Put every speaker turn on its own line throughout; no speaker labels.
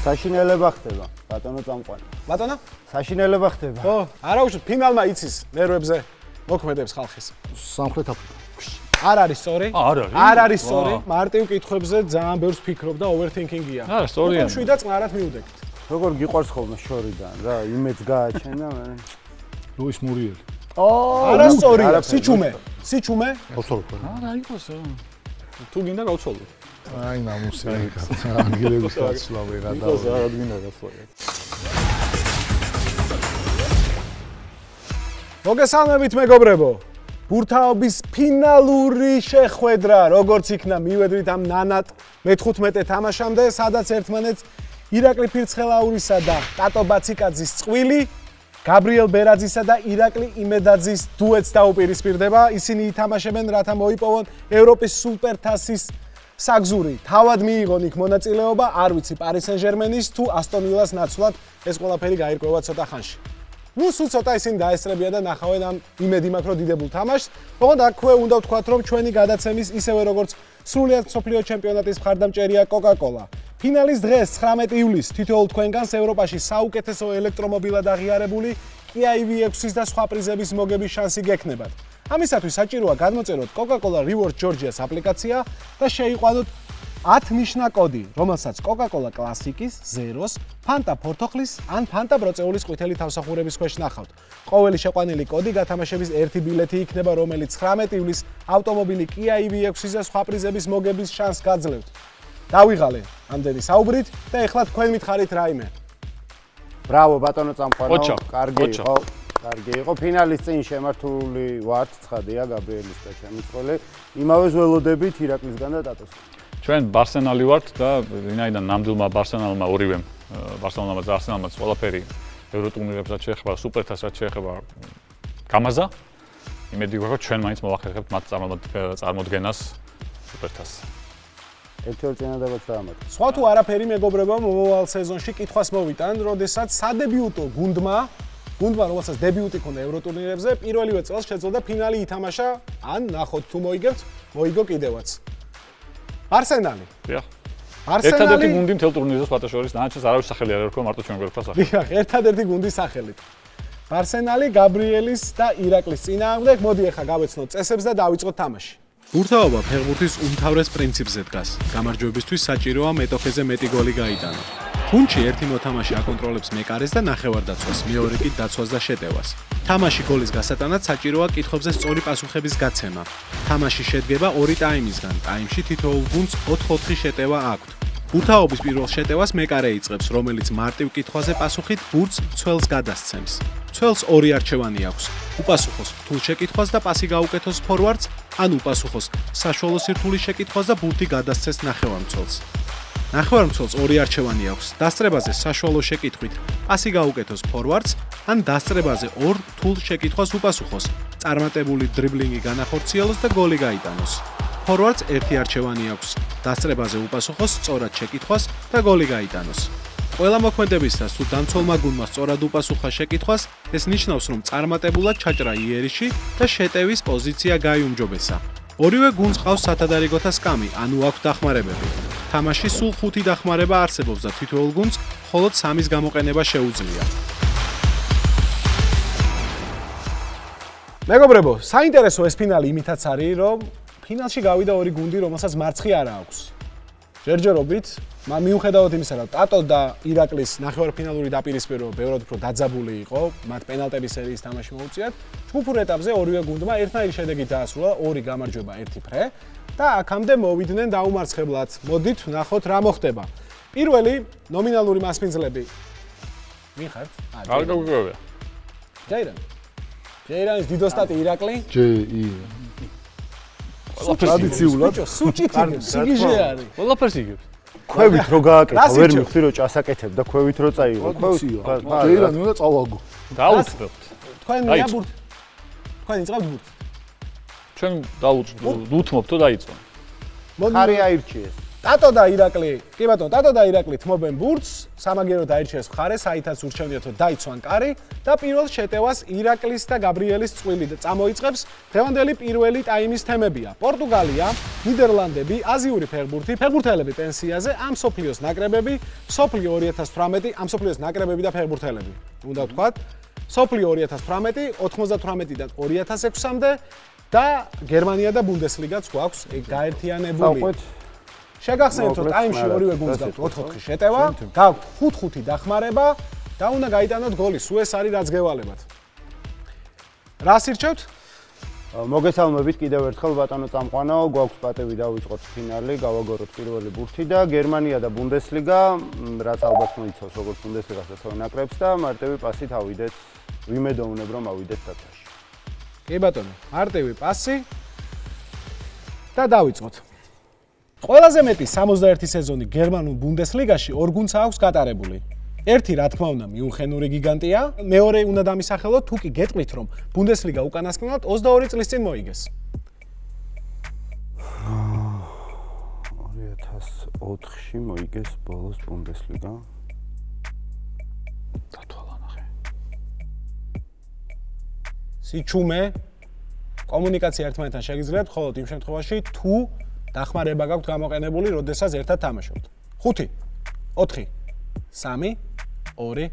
საშინელება ხდება, ბატონო წამყვანი.
ბატონო?
საშინელება ხდება.
ხო, არა უშუალოდ ფინალმა იცის ნერვებზე მოქმედებს ხალხის.
სამხრეთ აფრიკა.
არ არის სწორი? არ არის სწორი. მარტივ კითხვებზე ძალიან ბევრს ფიქრობ და overthinking-ია.
არა, სწორია.
შვიდა წყნარად მიუდეგთ.
როგორ გიყვარს ხოლმე შორიდან რა, იმეც გააჩენ და მე.
ლუის მურიელი.
არა სწორია, სიჩუმე?
ოცოლო.
არა, იყოს. თუ გინდა გავცოლო.
აი ნამუსი ანგელების გაცვლა ვეღარ და
იყოს რა გინდა გაცვლა.
მოგესალმებით მეგობრებო. ბურთაობის ფინალური შეხვედრა, როგორც იქნა, მივედით ამ ნანატ მე-15 თამაშამდე, სადაც ერთმანეთს ირაკლი ფირცხელაურისა და ტატო ბაციკაძის წყვილი, გაბრიელ ბერაძისა და ირაკლი იმედაძის დუეტს დაუპირისპირდება. ისინი ითამაშებენ, რათა მოიპოვონ ევროპის სუპერთასის საგზური. თავად მიიღონ იქ მონაწილეობა, არ ვიცი პარი სენ-ჟერმენის თუ ასტონ ვილას ნაცვლად, ეს ყველაფერი გაირკვევა ცოტა ხანში. ნუ სულ ცოტა ისინი დაესწრებიან და ნახავენ ამ იმედი მაქვს, რომ დიდებულ თამაშს. ოღონდ აქვე უნდა ვთქვათ, რომ ჩვენი გადაცემის ისევე როგორც სრულიად მსოფლიო ჩემპიონატის მხარდამჭერია Coca-Cola. ფინალის დღეს 19 ივლისს თითოეულ თქვენგანს ევროპაში საუკეთესო ელექტრომობილად აღიარებული Kia EV6-ის და სხვა პრიზების მოგების შანსი გექნებათ. ამისათვის საჭიროა გადმოწეროთ Coca-Cola Rewards Georgia's აპლიკაცია და შეიყვანოთ 10 ნიშნა კოდი, რომელსაც Coca-Cola კლასიკის, ზეროს, Fanta ფორთოხლის ან Fanta ბროწეულის ყვითელი თავსახურების ქვეშ ნახავთ. ყოველი შეყვანილი კოდი გათამაშების ერთი ბილეთი იქნება, რომელიც 19 ივლისს ავტომობილი Kia EV6-ის და სხვა პრიზების მოგების შანსს გაძლევთ. დავიღალე ამდენი საუბრით და ეხლა თქვენ მითხარით რაიმე.
ბრავო ბატონო წამყვანო,
ოჩო,
კარგი იყო. კარგი იყო. ფინალის წინ შემართული ვართ, ცხადია გაბრიელის და ჩემი წყვილი. იმავეს ველოდებით ირაკლისგან და ტატოსგან.
ჩვენ ბარსენალი ვართ და ვინაიდან ნამდვილმა ბარსენალმა ორივემ ბარსელონამაც და არსენალმაც ყველაფერი ევროტურნირებსაც შეეხება, სუპერთასსაც შეეხება გამაზა. იმედი გვაქვს ჩვენ მაინც მოვახერხებთ მათ წარმოდგენას სუპერთასს.
ერთ-ერთ წინადადებას დაამატე.
სხვა თუ არაფერი მეგობრებო, მომავალ სეზონში კითხვას მოვიტან, როდესაც სადებიუტო გუნდმა, რომელსაც დებიუტი ქონდა ევროტურნირებზე, პირველივე წელს შეძლო ფინალი ითამაშა, ან ნახოთ თუ მოიგებთ, მოიგო კიდევაც. არსენალი.
დიახ.
არსენალი
ერთადერთი გუნდი მთელ ტურნირზე სხვათა შორის დანარჩენს არავის სახელი არ ერქვა, მარტო ჩვენ გვერქვა სახელი.
დიახ, ერთადერთი გუნდის სახელით. არსენალი, გაბრიელის და ირაკლის წინააღმდეგ. მოდი ახლა გავეცნოთ წესებს და დავიწყოთ თამაში.
ბურთაობა ფეხბურთის უმთავრეს პრინციპზე დგას. გამარჯვებისთვის საჭიროა მეტოქეზე მეტი გოლი გაიტანო. გუნდში ერთი მოთამაშე აკონტროლებს მეკარეს და ნახევარდაცვას, მეორე კი დაცვას და შეტევას. თამაში გოლის გასატანად საჭიროა კითხვებზე სწორი პასუხების გაცემა. თამაში შედგება 2 ტაიმისგან. ტაიმში თითოეულ გუნდს 4-4 შეტევა აქვთ. ბურთაობის პირველ შეტევას მეკარე იწყებს, რომელიც მარტივ კითხვაზე პასუხით ბურთს მცველს გადასცემს. მცველს 2 არჩევანი აქვს: უპასუხოს რთულ შეკითხვას და პასი გაუკეთოს ფორვარდს, ან უპასუხოს საშუალო სირთულის შეკითხვას და ბურთი გადასცეს ნახევარმცველს. ნახევარმცველს 2 არჩევანი აქვს: დასწრებაზე საშუალო შეკითხვით პასი გაუკეთოს ფორვარდს, ან დასწრებაზე 2 რთულ შეკითხვას უპასუხოს, წარმატებული დრიბლინგი განახორციელოს და გოლი გაიტანოს. ფორვარდს 1 არჩევანი აქვს: დასწრებაზე უპასუხოს სწორად შეკითხვას და გოლი გაიტანოს. ყველა მოქმედებისას თუ დამცველმა გუნდმა სწორად უპასუხა შეკითხვას, ეს ნიშნავს, რომ წარმატებულად ჩაჭრა იერიში და შეტევის პოზიცია გაიუმჯობესა. ორივე გუნდს ყავს სათადარიგოთა სკამი, ანუ აქვს დახმარებები. თამაში სულ 5 დახმარება არსებობს და თითოეულ გუნდს მხოლოდ 3-ის გამოყენება შეუძლია.
მეგობრებო, საინტერესო ეს ფინალი იმითაც არის, რომ ფინალში გავიდა 2 გუნდი, რომელსაც მარცხი არ აქვს. ჯერჯერობით, მიუხედავად იმისა, რომ ტატო და ირაკლის ნახევარფინალური დაპირისპირება ბევრად უფრო დაძაბული იყო, მათ პენალტების სერიის თამაში მოუწიათ, ჯგუფურ ეტაპზე ორივე გუნდმა ერთნაირი შედეგით დაასრულა, 2 გამარჯვება, 1 ფრე და აქამდე მოვიდნენ დაუმარცხებლად. მოდით ვნახოთ რა მოხდება. პირველი ნომინალური მასპინძლები ვინ ხართ?
არ გაგვიგვევია.
ჯეირანის დიდოსტატი ირაკლი.
ტრადიციულად
სუჭით სიგიჟე არის.
ყველაფერს იგებს.
ქვევით რო გააკეთა, ვერ მივხვდი რომ ჭასაკეთებ და ქვევით რო წაიღო.
ჯეირანი უნდა წავაგო.
დაუწყებთ.
თქვენ რა ბურთი? თქვენ იწყებთ ბურთს?
ჩვენ დავუწყებთ, უთმობთ და დაიწყო.
ხარი აირჩიეს.
ტატო და ირაკლი, კი ბატონო, ტატო და ირაკლი თმობენ ბურთს, სამაგერო დაირჩეს მხარე, საითაც ურჩევნიათ რომ დაიცვან კარი და პირველ შეტევას ირაკლის და გაბრიელის წყვილი წამოიწყებს. დღევანდელი პირველი ტაიმის თემებია: პორტუგალია, ნიდერლანდები, აზიური ფეხბურთი, ფეხბურთელები პენსიაზე, ამ სოფლიოს ნაკრებები, სოფლიო 2018, ამ სოფლიოს ნაკრებები და ფეხბურთელები. უნდა ვთქვათ, სოფლიო 2018, 98-დან 2006-მდე და გერმანია და ბუნდესლიგაც გვაქვს გაერთიანებული. შეგახსენებთ, რომ ტაიმში ორივე გუნდს გაქვთ 4-4 შეტევა, გაქვთ 5-5 დახმარება და უნდა გაიტანოთ გოლი. სულ ეს არის რაც გევალებათ. რას ირჩევთ?
მოგესალმებით კიდევ ერთხელ ბატონო წამყვანო, გვაქვს პატივი დავიწყოთ ფინალი, გავაგოროთ პირველი ბურთი და გერმანია და ბუნდესლიგა, რაც ალბათ მოიცავს როგორც ბუნდესლიგას ასევე ნაკრებს და მარტივი პასით ავიდეთ, ვიმედოვნებ რომ ავიდეთ თათაში.
კი ბატონო, მარტივი პასი და დავიწყოთ. ყველაზე მეტი 61 სეზონი გერმანულ ბუნდესლიგაში ორ გუნდს აქვს გატარებული. ერთი, რა თქმა უნდა, მიუნხენური გიგანტია, მეორე უნდა დამისახელოთ, თუ კი გეტყვით, რომ ბუნდესლიგა უკანასკნელად 22 წლის წინ მოიგეს.
2004-ში მოიგეს ბოლოს ბუნდესლიგა.
დათვალა ნახე.
სიჩუმე, კომუნიკაცია ერთმანეთთან შეგიძლიათ, ხოლო იმ შემთხვევაში თუ დახმარება გაქვთ გამოყენებული, როდესაც ერთად თამაშობთ. 5, 4, 3, 2,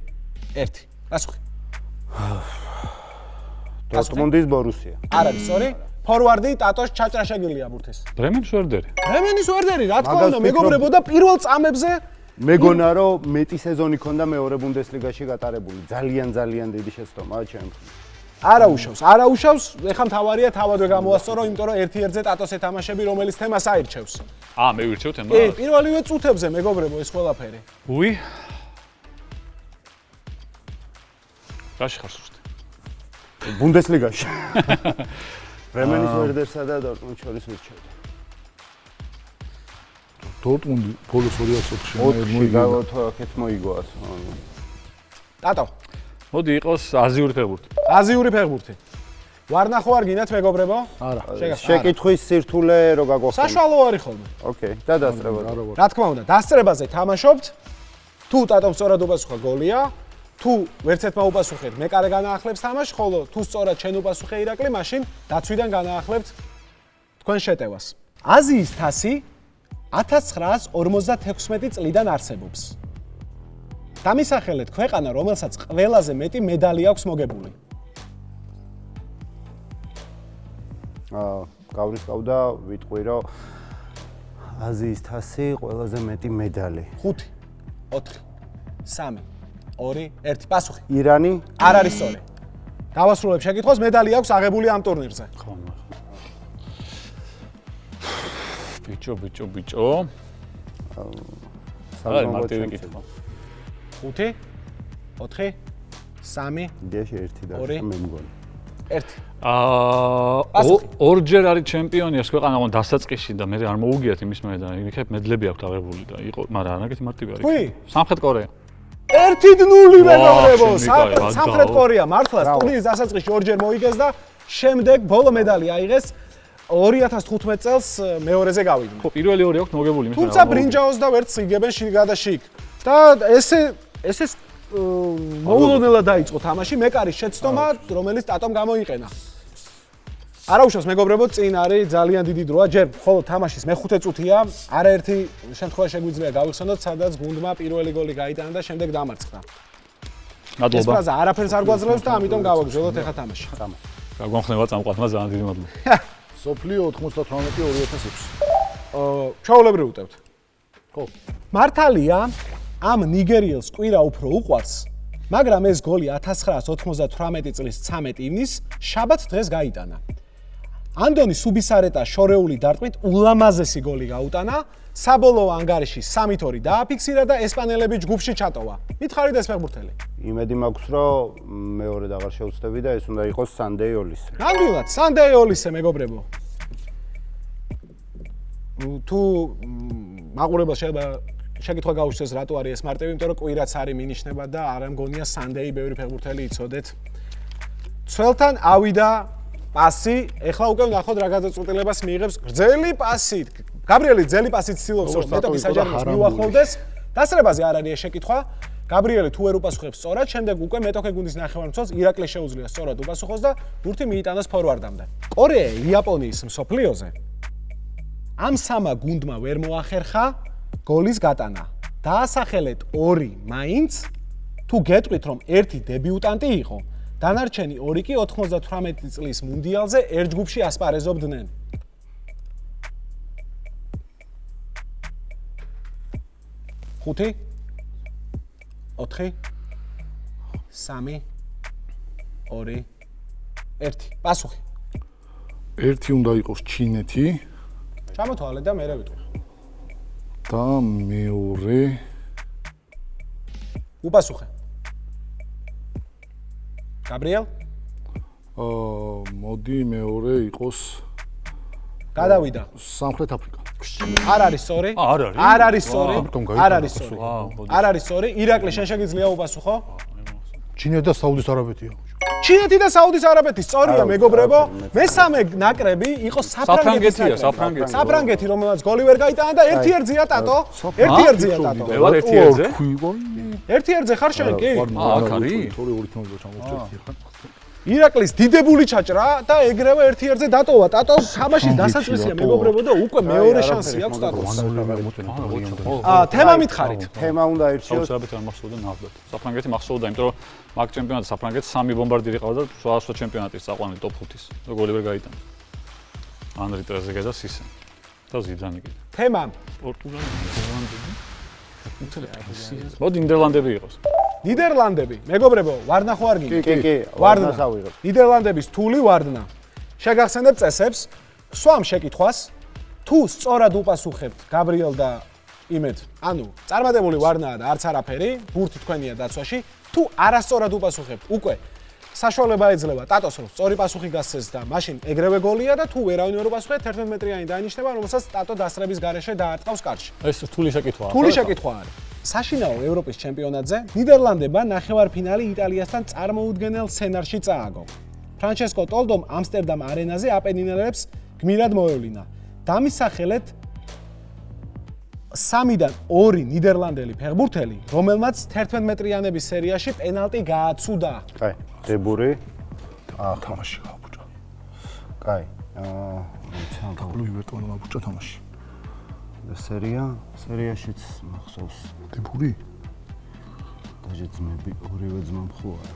1. პასუხი.
დორტმუნდის ბორუსია.
არ არის სწორი. ფორვარდი ტატოშ ჩაჭრაშეგილია ბურთის.
ბრემენის ვერდერი.
ბრემენის ვერდერი, რა თქმა უნდა, მეგობრებო და პირველ წამებზე
მეგონა რომ მეტი სეზონი ქონდა მეორე ბუნდესლიგაში გატარებული. ძალიან დიდი შეცდომაა ჩემთვის.
არა უშავს, ეხლა მთავარია თავადვე გამოასწორო, იმიტომ რომ ერთ-ერთზე ტატოს ეთამაშები, რომელიც თემას აირჩევს.
მე ვირჩევ თემას.
კი, პირველივე წუთებზე მეგობრებო ეს ყველაფერი.
უი. რაში ხარ სუსტი?
ბუნდესლიგაში. ბრემენის ვერდერსა და დორტმუნდს შორის ვირჩევდი.
დორტმუნდი ბოლოს 2004-ში
მოიგო მოიგოას.
ტატო,
მოდი იყოს აზიური ფეხბურთი.
აზიური ფეხბურთი. ვარნახო არ გინდათ მეგობრებო?
არა.
შეკითხვის სირთულე რო გაგოხსენე.
საშუალო არის ხოლმე.
ოკეი, და დასწრება.
რა თქმა უნდა, დასწრებაზე თამაშობთ. თუ ტატომ სწორად უპასუხა გოლია, თუ ვერცერთმა უპასუხეთ, მეკარე განაახლებს თამაშს, ხოლო თუ სწორად შენ უპასუხე ირაკლი, მაშინ დაცვიდან განაახლებთ თქვენ შეტევას. აზიის თასი 1956 წლიდან არსებობს. დამისახელეთ ქვეყანა, რომელსაც ყველაზე მეტი მედალი აქვს მოგებული.
გავრისყავდა, ვიტყვი რომ აზიის თასი ყველაზე მეტი მედალი.
5, 4, 3, 2, 1. პასუხი.
ირანი?
არ არის სწორი. დავასრულებ შეკითხვას, მედალი აქვს აღებული ამ ტურნირზე.
ბიჭო. აი, მარტივი კითხვა.
5, 4, 3,
დიაში ერთი და მე მგონი.
1.
ორჯერ არის ჩემპიონი ეს ქვეყანა, მაგრამ დასაწყისში და მე არ მოუგიათ იმის მე და იქეთ მედლები აქვს აღებული და იყო, მაგრამ არაგეთი მარტივი არის. სამხრეთ კორეა.
1-0 მეგობრებო,
შენიკაი,
სამხრეთ კორეა მართლაც ტურნირის დასაწყისში ორჯერ მოიგეს და შემდეგ ბოლო მედალი აიღეს 2015 წელს მეორეზე გავიდნენ.
ხო, პირველი ორი აქვს მოგებული იმის მე.
თუმცა ბრინჯაოს და ვერც იგებენ შიგადაშიგ. და ესე მოულოდნელად დაიწყო თამაში, მეკარის შეცდომა, რომელიც ტატომ გამოიყენა. არა უშავს მეგობრებო, წინ არის ძალიან დიდი დროა, ჯერ ხოლო თამაშის მეხუთე წუთია, არაერთი შემთხვევა შეგვიძლია გავიხსენოთ, სადაც გუნდმა პირველი გოლი გაიტანა და შემდეგ დამარცხდა.
მადლობა.
ეს ფრაზა არაფერს არ გვაძლევს და ამიტომ გავაგრძელოთ ახლა თამაში.
გაგვამხნევა წამყვანმა ძალიან დიდი მადლობა.
სოფლიო 98-2006.
ჩაოლებრივ ვუტევთ.
ხო.
მართალია, ამ ნიგერიელს კვირა უფრო უყვარს, მაგრამ ეს გოლი 1998 წლის 13 ივნის შაბათ დღეს გაიტანა. ანდონი სუბისარეტა შორეული დარტყმით ულამაზესი გოლი გაუტანა, საბოლოო ანგარიში 3-2 დააფიქსირა და ესპანელები ჯგუფში ჩატოვა. მითხარით ეს ფეხბურთელი.
იმედი მაქვს, რომ მეორედ აღარ შევწდები და ეს უნდა იყოს სანდეი ოლისე.
ნამდვილად, სანდეი ოლისე მეგობრებო. თუ მაყურებელს შეიძლება შეკითხვა გაუჩნდეს რატო არის ეს მარტივი, იმიტომ რომ კვირაც არის მინიშნება და არ მგონია სანდეი ბევრი ფეხბურთელი იცოდეთ. ცველთან ავიდა პასი, ეხლა უკვე ვნახოთ რა გადაწყვეტილებას მიიღებს. გრძელი პასი, გაბრიელი ძელი პასით ცდილობს რომ
როგორც
მეტოქის
სტატო იყო და
საჯარიმოს
ხარამბული.
მიუახლოვდეს. დასწრებაზე არ არის შეკითხვა. გაბრიელი თუ ვერ უპასუხებს სწორად, შემდეგ უკვე მეტოქე გუნდის ნახევარმცველს ირაკლი შეუძლია სწორად უპასუხოს და ბურთი მიიტანოს ფორვარდამდე. კორეა იაპონიის მსოფლიოზე ამ სამა გუნდმა ვერ მოახერხა გოლის გატანა. დაასახელეთ 2 მაინც თუ გეტყვით რომ ერთი დებიუტანტი იყო, დანარჩენი 2 კი 98 წლის მუნდიალზე ერთ ჯგუფში ასპარეზობდნენ. ხუთი 4 3 2 1 პასუხი.
ერთი უნდა იყოს ჩინეთი
ჩამოთვალე და მე ვიტყვი.
და მეორე
უპასუხე. გაბრიელ,
მოდი მეორე იყოს
გადავიდა.
სამხრეთ აფრიკა.
არ არის სწორი.
არ არის?
არ არის სწორი.
ამიტომ
არ
გაიგო.
არის სწორი.
მოდი.
არ არის სწორი. ირაკლი შენ შეგიძლია უპასუხო.
ჩინეთი და საუდის არაბეთია.
ჩინეთი და საუდის არაბეთი სწორია მეგობრებო. მესამე ნაკრები იყო საფრანგეთის
საფრანგეთია,
ნაკრები.
საფრანგეთი.
საფრანგეთი, რომელსაც გოლი ვერ გაიტანა და ერთი ერთზეა ტატო. ერთი ერთზეა ტატო.
მე ვარ ერთი ერთზე?
ერთი ერთზე ხარ შენ კი?
აქ არის?
თორე ორი თემაზე ჩამოვჭერდი ხა.
ირაკლის დიდებული ჩაჭრა და ეგრევე ერთი ერთზე დატოვა. ტატო თამაშის დასაწყისია მეგობრებო და უკვე მეორე შანსი აქვს ტატოს. თემა მითხარით.
თემა უნდა ირჩიოს.
საუბრობთ არ მახსოვდა ნამდვილად. საფრანგეთი მახსოვდა, იმიტომ რომ მაგ ჩემპიონატზე საფრანგეთს 3 ბომბარდირი ყავდა სხვადასხვა ჩემპიონატის საყვანილი ტოპ 5-ის. და გოლი ვერ გაიტანა. ანრი ტრეზეგე და სისე. და ზიდანი კიდე.
თემა
პორტუგალი, ნიდერლანდები. მოდი ნიდერლანდები იყოს.
ნიდერლანდები. მეგობრებო, ვარდნა ხო არ გინდა?
კი,
ვარდნა.
ვარდნას
ნიდერლანდების თული ვარდნა. შეგახსენებთ წესებს. სვამ შეკითხვას. თუ სწორად უპასუხებთ გაბრიელ და იმედ, ანუ წარმატებული ვარდნაა და არც არაფერი, ბურთი თქვენია დაცვაში. თუ არასწორად უპასუხებთ, უკვე საშუალება ეძლევა ტატოს რომ სწორი პასუხი გასცეს და მაშინ ეგრევე გოლია და თუ ვერავინ ვერ უპასუხეთ 11 მეტრიანი დაინიშნება, რომელსაც ტატო დასწრების გარეშე დაარტყავს კარში.
ეს რთული შეკითხვაა.
რთული შეკითხვა არის. საშინაო ევროპის ჩემპიონატზე ნიდერლანდებმა ნახევარფინალი იტალიასთან წარმოუდგენელ სცენარში წააგო. ფრანჩესკო ტოლდომ ამსტერდამ არენაზე აპენინელებს გმირად მოევლინა. დამისახელეთ 3-დან 2 ნიდერლანდელი ფეხბურთელი, რომელმაც 11 მეტრიანების სერიაში პენალტი გააცუდა.
კაი, დებური.
თამაში გააბუჭა.
კაი.
ლუი ვერტმანმა აბუჭა თამაში.
სერიაშიც მახსოვს.
დებური?
დაჟე ძმები, ორივე ძმა მხოარა.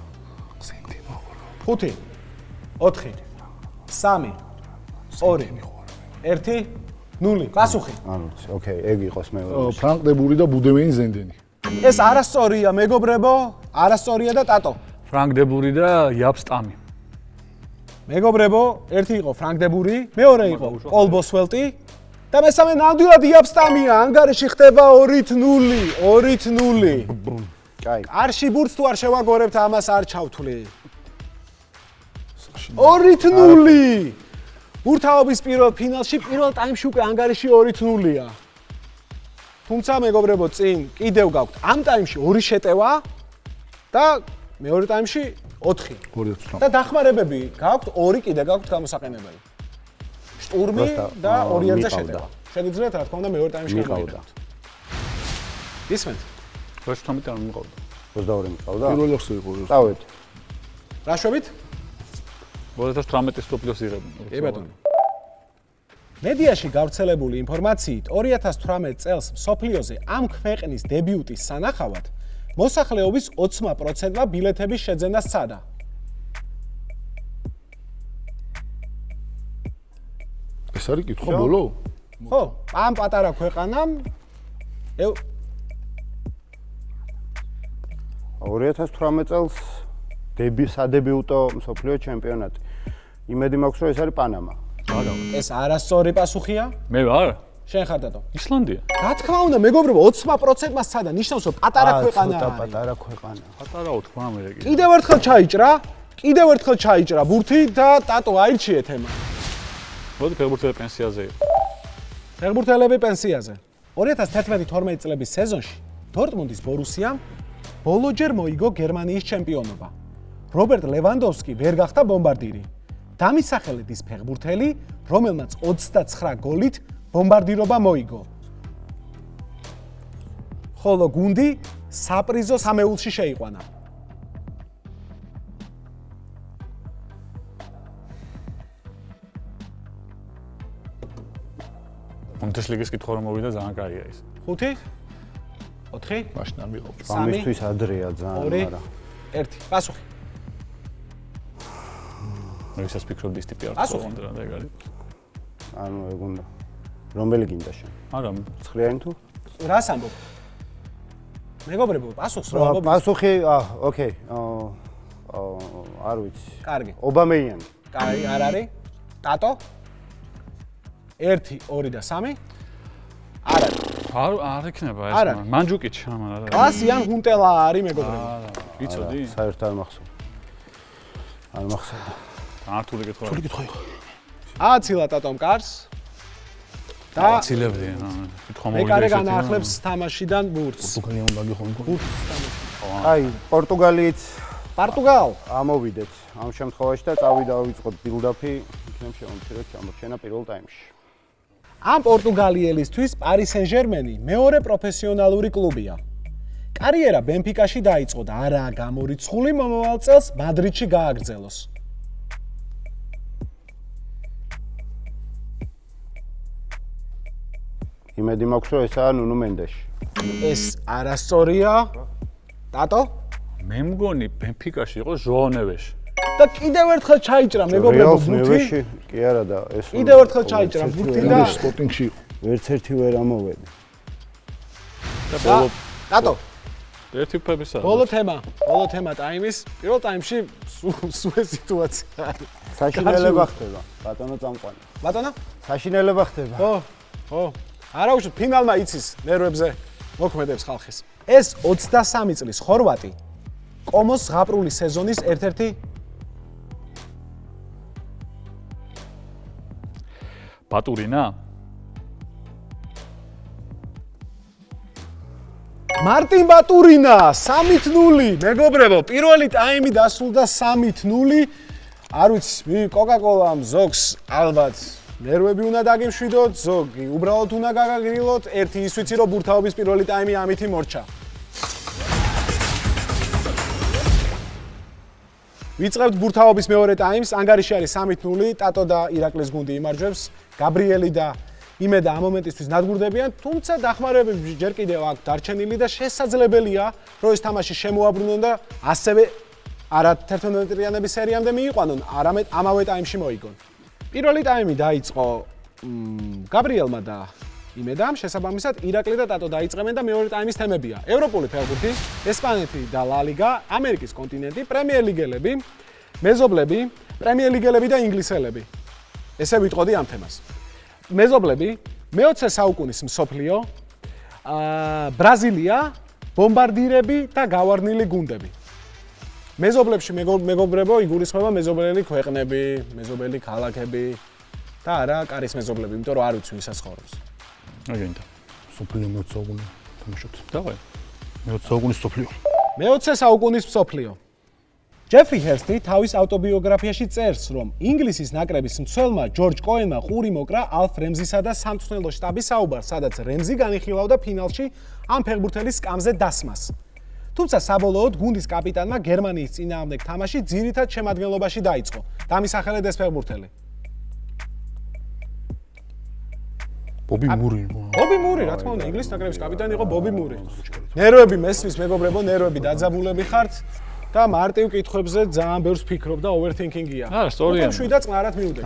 სენტიმა ხო.
5 4 3 2 1 0 პასუხი.
არ ვიცი, ოკეი, ეგ იყოს მეორე.
ფრანკ დებური და ბუდევენი ზენდენი.
ეს არასწორია მეგობრებო, არასწორია და ტატო.
ფრანკ დებური და იაპსტამი.
მეგობრებო, ერთი იყო ფრანკ დებური, მეორე იყო პოლ ბოსველტი და მესამე ნამდვილად იაპსტამია. ანგარიში ხდება 2-0, 2-0.
კაი.
არში ბურთს თუ არ შევაგორებთ, ამას არ ჩავთვლი. 2-0. ბურთაობის პირველ ფინალში, პირველ ტაიმში უკვე ანგარიში 2-0-ია. თუმცა მეგობრებო, წინ კიდევ გაქვთ ამ ტაიმში 2 შეტევა და მეორე ტაიმში 4.
2-0.
და დახმარებები გაქვთ 2 კიდე გაქვთ გამოსაყენებელი. შტურმი და 2-1-ზე შეტევა. შეგიძლიათ რა თქმა უნდა მეორე ტაიმში
მიყავდა.
ისმენთ.
18 არ მიყავდა.
22 მიყავდა.
პირველი ახსოვი იყო.
წავედ.
რა შვებით?
2018-ის სოფლიოს იღებენ.
კი ბატონო. მედიაში გავრცელებული ინფორმაციით 2018 წელს სოფლიოზე ამ ქვეყნის დებიუტის სანახავად მოსახლეობის 20%-მა ბილეთების შეძენა სცადა.
ეს არის კითხვა ბოლო?
ხო, ამ პატარა ქვეყანამ
2018 წელს სადებიუტო მსოფლიო ჩემპიონატი. იმედი მაქვს, რომ ეს არის პანამა.
ეს არასწორი პასუხია?
მე ვარ?
შენ ხარ დადო.
ისლანდია.
რა თქმა უნდა, მეგობრებო, 20%-მა სცადა, ნიშნავს, რომ პატარა ქვეყანა
ცოტა
არის.
პატარა ქვეყანა.
პატარაო თქვა მე კიდე.
კიდევ ერთხელ ჩაიჭრა ბურთი და ტატო აირჩიე თემა.
მოდი ფეხბურთელი პენსიაზე იყო.
ფეხბურთელები პენსიაზე. 2011-12 წლების სეზონში დორტმუნდის ბორუსიამ ბოლოჯერ მოიგო გერმანიის ჩემპიონობა. რობერტ ლევანდოვსკი ვერ გახდა ბომბარდირი. დამისახელეთ ის ფეხბურთელი, რომელმაც 29 გოლით ბომბარდირობა მოიგო. ხოლო გუნდი საპრიზო სამეულში შეიყვანა.
ბუნდესლიგის კითხვა რომ მოვიდა ძალიან კაია ის.
5 4
მაშინ არ მიყობ.
ამისთვის ადრეა ძალიან,
2 1 პასუხი.
მე ვისაც ფიქრობდი ის ტიპი არ
პასუხი.
თქონდა რა ეგ არის.
ანუ ეგ უნდა. რომელი გინდა შენ?
არა,
ცხრიანი თუ?
რას ამბობ? მეგობრებო, პასუხს რო ამბობ.
პასუხი, ოკეი. არ ვიცი.
კარგი.
ობამეიანი.
კაი, არ არის. ტატო? 1 2 და 3 არ არის.
არ იქნება ეს.
არ არის.
მანჯუკიჩ, ამან არა.
კლასიან ჰუნტელა არის მეგობრებო.
ვიცოდი?
საერთოდ არ მახსოვს. არ მახსოვდა.
ართული კითხვა.
კითხვა იყო.
აცილა ტატომ კარს. და
აცილებდი, კითხვა მოვიდა.
მეკარე განაახლებს თამაშიდან ბურთს.
პორტუგალია უნდა გიხონ გუნდ.
აი, პორტუგალიით
პორტუგალ.
ამოვიდეთ ამ შემთხვევაში და წავიდა ვიწყოთ ბილდაფი, იქნებ შემოჩერეთ ჩამორჩენა პირველ ტაიმში.
ამ პორტუგალიელისთვის პარი სენ-ჟერმენი მეორე პროფესიონალური კლუბია. კარიერა ბენფიკაში დაიწყო და არაა გამორიცხული მომავალ წელს მადრიდში გააგრძელოს.
იმედი მაქვს, რომ ესაა ნუნუ მენდეში.
ეს არასწორია. ტატო?
მე მგონი ბენფიკაში იყო ჟოაო ნევეში.
და კიდევ ერთხელ ჩაიჭრა მეგობრებო
რეალს
ბურთი.
ნევეში კი არა და ეს
კიდევ ერთხელ ჩაიჭრა ბურთი და
სპორტინგში იყო.
ვერც ერთი ვერ ამოვედი.
და ბოლო
ტატო,
ერთი ფებისა.
ბოლო თემა ტაიმის. პირველ ტაიმში სულ სიტუაცია არის.
საშინელება ხდება, ბატონო წამყვანი.
ბატონო?
საშინელება ხდება.
ხო. არა უშუალოდ ფინალმა იცის ნერვებზე მოქმედებს ხალხის. ეს 23 წლის ხორვატი კომოს ზღაპრული სეზონის ერთ-ერთი
ბატურინა?
მარტინ ბატურინა 3-0. მეგობრებო, პირველი ტაიმი დასრულდა 3-0. არ ვიცი, კოკა-კოლამ ზოგს ალბათ ნერვები უნდა დაგიმშვიდოთ, ზოგი უბრალოდ უნდა გაგაგრილოთ. ერთი ის ვიცი, რომ ბურთაობის პირველი ტაიმი ამითი მორჩა. ვიწყებთ ბურთაობის მეორე ტაიმს. ანგარიში არის 3-0. ტატო და ირაკლის გუნდი იმარჯვებს. გაბრიელი და იმედა ამ მომენტისთვის ნადგურდებიან, თუმცა დახმარებები ჯერ კიდევ აქვს დარჩენილი და შესაძლებელია, რომ ეს თამაში შემოაბრუნონ და ასევე არა 11 მეტრიანების სერიამდე მიიყვანონ, არამედ ამავე ტაიმში მოიგონ. პირველი ტაიმი დაიწყო გაბრიელმა და იმედამ, შესაბამისად ირაკლი და ტატო დაიწყებენ და მეორე ტაიმის თემებია: ევროპული ფეხბურთი, ესპანეთი და ლა ლიგა, ამერიკის კონტინენტი, პრემიერ ლიგელები, მეზობლები, პრემიერ ლიგელები და ინგლისელები. ესე ვიტყოდი ამ თემას. მეზობლები, მე-20 საუკუნის მსოფლიო, ბრაზილია, ბომბარდირები და გავარდნილი გუნდები. მეზობლებში მეგობრებო იგულისხმება მეზობლელი ქვეყნები, მეზობელი ქალაქები და არა კარის მეზობლები, იმიტომ რომ არ ვიცი ვისაც ცხოვრობს.
აგინდა.
სოფლიო მოწოგუნი თამაშობთ.
დავაი.
მოწოგუნის სოფლიო.
მე-20 საუკუნის მსოფლიო. ჯეფრი ჰერსტი თავის ავტობიოგრაფიაში წერს, რომ ინგლისის ნაკრების მცველმა ჯორჯ კოენმა ყური მოკრა ალფ რემზისა და სამწვრთნელო შტაბის საუბარს, სადაც რემზი განიხილავდა ფინალში ამ ფეხბურთელის სკამზე დასმას. თუმცა საბოლოოდ გუნდის კაპიტანმა გერმანიის წინააღმდეგ თამაში ძირითად შემადგენლობაში დაიწყო. დამისახელეთ ეს ფეხბურთელი.
ბობი მური.
ბობი მური, რა თქმა უნდა, ინგლისის ნაკრების კაპიტანი იყო ბობი მური. ნერვები მესმის მეგობრებო, ნერვები დაძაბულები ხართ და მარტივ კითხვებზე ძალიან ბევრს ფიქრობ და overthinking-ია.
არა, სწორია.
7 და წყნარად მივდეთ.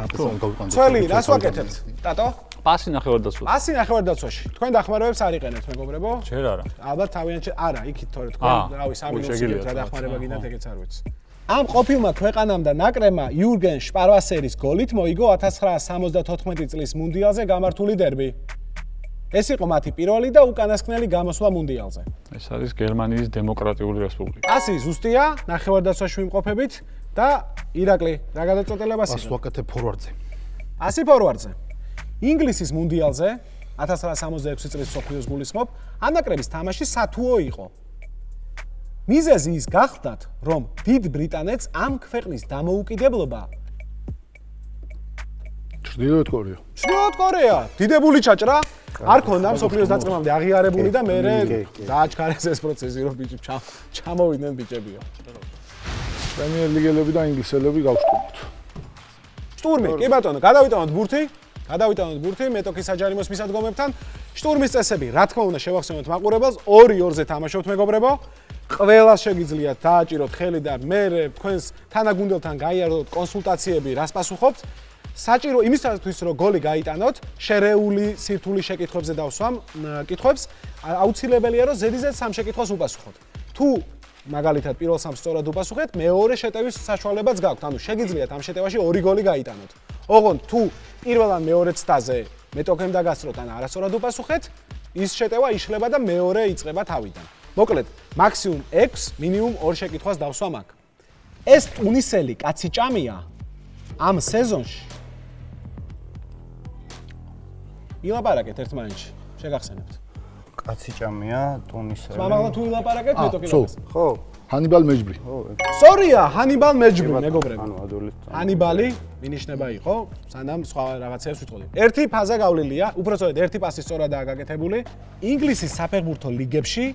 ცველი, რას ვაკეთებთ? ტატო?
პასი ნახევარდაცვა.
პასი ნახევარდაცვაში. თქვენ დახმარებებს არ იყენებთ, მეგობრებო?
ჯერ არა.
ალბათ თავიანთი არა, იქით თორე თქვენ, რავი, 3 მინუტში რა დახმარება გინდათ, ეგეც არ ვიცი. ამ ყოფილმა ქვეყანამ და ნაკრებმა იურგენ შპარვასერის გოლით მოიგო 1974 წლის მუნდიალზე გამართული დერბი. ეს იყო მათი პირველი და უკანასკნელი გამოსვლა მუნდიალზე.
ეს არის გერმანიის დემოკრატიული რესპუბლიკა.
პასი ზუსტია, ნახევარდაცვაში ვიმყოფებით და ირაკლი, რა გადაწყვეტილებას
პას ვაკეთებ ფორვარდზე.
პასი ფორვარდზე. ინგლისის მუნდიალზე 1966 წლის მსოფლიოს გულისხმობ, ამ ნაკრების თამაში სათუო იყო. მიზეზი ის გახლდათ, რომ დიდ ბრიტანეთს ამ ქვეყნის დამოუკიდებლობა
ჩრდილოეთ კორეა.
ჩრდილოეთ კორეა, დიდებული ჩაჭრა. არ ქონდა მსოფლიოს დაწყებამდე აღიარებული და მე დააჩქარეს ეს პროცესი, რომ ბიჭი ჩამოვიდნენ ბიჭებიო.
პრემიერ ლიგელები და ინგლისელები გავშტუმოთ.
შტურმი, კი ბატონო, გადავიტანოთ ბურთი, მეტოქის საჯარიმოს მისადგომებთან. შტურმის წესები, რა თქმა უნდა, შევახსენოთ მაყურებელს, 2-2-ზე თამაშობთ მეგობრებო. ყველას შეგიძლიათ დააჭიროთ ხელი და მე თქვენს თანაგუნდელთან გაიაროთ კონსულტაციები, რას პასუხობთ. საჭირო იმისათვის, რომ გოლი გაიტანოთ, შერეული სირთულის შეკითხვებზე დავსვამ კითხვებს, აუცილებელია, რომ ზედიზედ 3 შეკითხვას უპასუხოთ. თუ მაგალითად პირველ 3 სწორად უპასუხეთ, მეორე შეტევის საშუალებაც გაქვთ. ანუ შეგიძლიათ ამ შეტევაში 2 გოლი გაიტანოთ. ოღონდ თუ პირველ ან მეორე ცდაზე მეტოქემ დაგასწროთ ან არასწორად უპასუხეთ, ის შეტევა იშლება და მეორე იწყება თავიდან. მოკლედ, მაქსიმუმ 6, მინიმუმ 2 შეკითხვას დავსვამ აქ. ეს ტუნისელი კაცი ჭამია ამ სეზონში ილაპარაკეთ ერთმანეთში, შეგახსენებთ.
კაცი ჭამია ტუნისელი.
მამაღლა თუ ილაპარაკეთ მეტოქილებას.
ხო.
ჰანიბალ მეჯბრი.
სწორია, ჰანიბალ მეჯბრი, მეგობრებო.
ანუ ადოლით.
ჰანიბალი მინიშნება იყო, სანამ სხვა რაღაცებს ვიტყოდი. ერთი ფაზა გავლილია, უბრალოდ ერთი პასი სწორადაა გაკეთებული. ინგლისის საფეხბურთო ლიგებში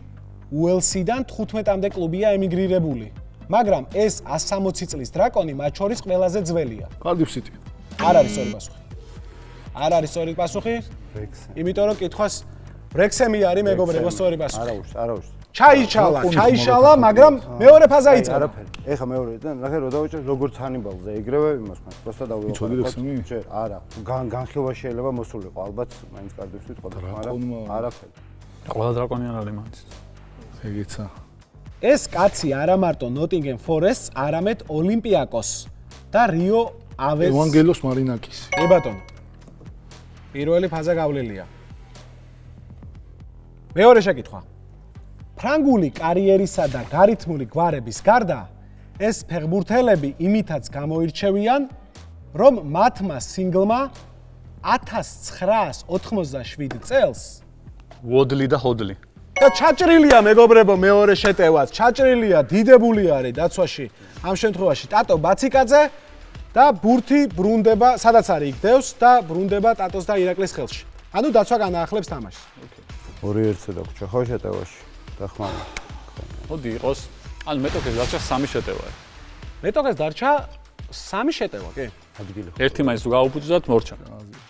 უელსიდან 15-მდე კლუბია ემიგრირებული. მაგრამ ეს 160 წლის დრაკონი მათ შორის ყველაზე ძველია.
კარდიფ სიტი.
არ არის სწორი პასუხი. არ არის სწორი პასუხი? იმიტომ რომ კითხვას ბრექსემი არის მეგობრებო სწორი პასუხი.
არა უშ.
ჩაიშალა, მაგრამ მეორე ფაზა იწყება.
არაფერი. ეხა მეორედან, ნახე რო დავიჭერ როგორც ჰანიბალზე ეგრევე იმას მას პროსტა დავიწყო.
იცოდი რექსემი?
ჯერ არა. განხილვა შეიძლება მოსულიყო, ალბათ მაინც კარდიფს ვიტყოდი, მაგრამ არაფერი.
ყველა დრაკონი არ არის მაინც.
ეგეცა.
ეს კაცი არა მარტო ნოტინგემ ფორესტს, არამედ ოლიმპიაკოს და რიო ავეს.
ევანგელოს მარინაკის.
კი ბატონო. პირველი ფაზა გავლილია. მეორე შეკითხვა. ფრანგული კარიერისა და გარითმული გვარების გარდა ეს ფეხბურთელები იმითაც გამოირჩევიან, რომ მათმა სინგლმა 1987 წელს
ვოდლი და ჰოდლი.
და ჩაჭრილია მეგობრებო მეორე შეტევაც, ჩაჭრილია, დიდებული არის დაცვაში ამ შემთხვევაში ტატო ბაციკაძე და ბურთი ბრუნდება, სადაც არის იქ დევს და ბრუნდება ტატოს და ირაკლის ხელში. ანუ დაცვა განაახლებს თამაშს.
2-1-ზე დაგვრჩა ხო შეტევაში. დახმარება.
მოდი იყოს, ანუ მეტოქეს დარჩა 3 შეტევა.
მეტოქეს დარჩა 3 შეტევა, კი?
ადგილი.
ერთი მაინც თუ გაუფუძნათ მორჩა.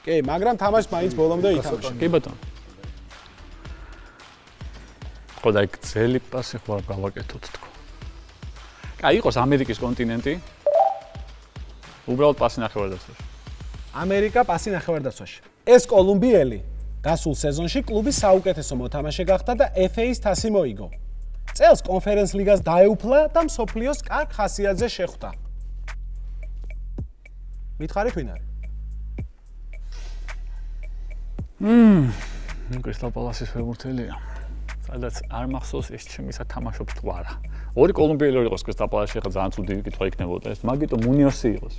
კი, მაგრამ თამაშს მაინც ბოლომდე ითამაშა.
კი ბატონო. ხო და იქ ძელი პასი ხო არ გავაკეთოთ თქო. კაი, იყოს ამერიკის კონტინენტი. უბრალოდ პასი ნახევარდაცვაში.
ამერიკა პასი ნახევარდაცვაში. ეს კოლუმბიელი გასულ სეზონში კლუბის საუკეთესო მოთამაშე გახდა და FA-ის თასი მოიგო. წელს კონფერენს ლიგას დაეუფლა და მსოფლიოს კარგ ხასიათზე შეხვდა. მითხარით ვინ არის?
კრისტალ პალასის ფეხბურთელია. სადაც არ მახსოვს ეს ჩემი სათამაშო ფტვარა. ორი კოლუმბიელი იყოს კრისტალ პალასში, ხა ძალიან ცუდი კითხვა იქნებოდა ეს. მაგიტო მუნიოსი იყოს.